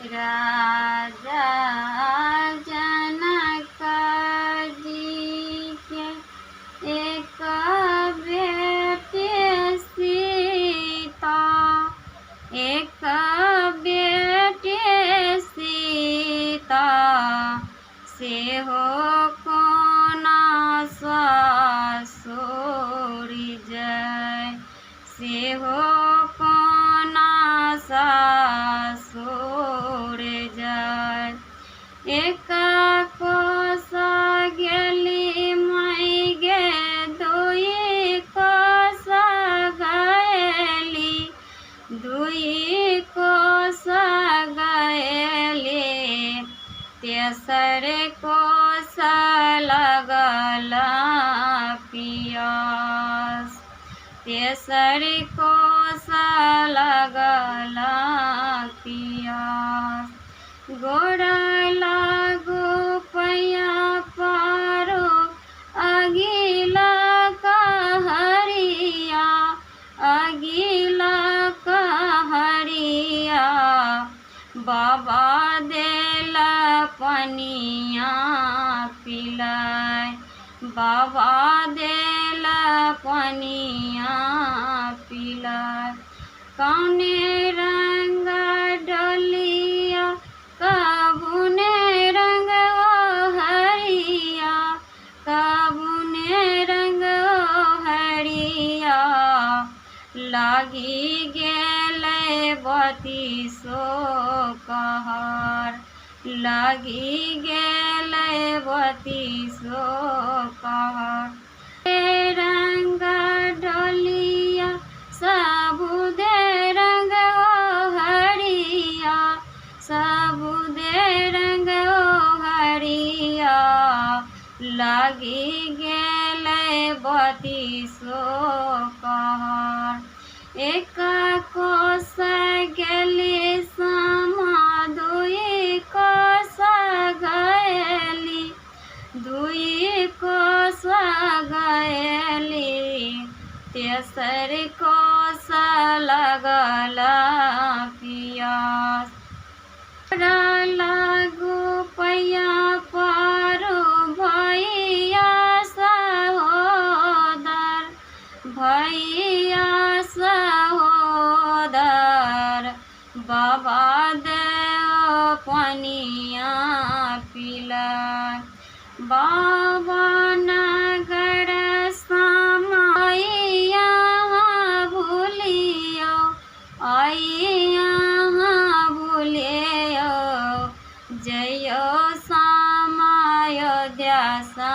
राजा जनक जी के एक बेटी सीता, एक बेटी सीता, से हो कोना ससुर जय, से हो कोना ससुर जय। एक कोस गेली माई गे, दुई कोस गएली, दुई कोस गएली, तेसर कोस लगल पियास, तेसर कोस लगल पियास। गोड़ लागू पैया पारो अगिला कहरिया, अगिला कहरिया, बाबा देल पनिया पिलाय, बाबा देल पनिया पिलाय। कौने रंग डोलिया कबूने रंग ओ हरिया, कबूने रंग ओ हरिया, लागी गेले बतीसो कहर, लागी गेले बतीसो कहर। रंग डोलिया सबुदे रंग ओ हरिया, सबुदे रंग ओ हरिया, लागी गेले बतीसो कहर। एक कोस गेली सामा, दुई कोस गएली, दुई कोस गएली, तेसर कोस लगल पियास। लागू पैया पारो भैया सहोदर, भैया सहोदर, बाबा देओ पनिया पिलाय, बाबा नगर सामैया भूलियो, आइया भूलियो, जयो साम अयोध्या सा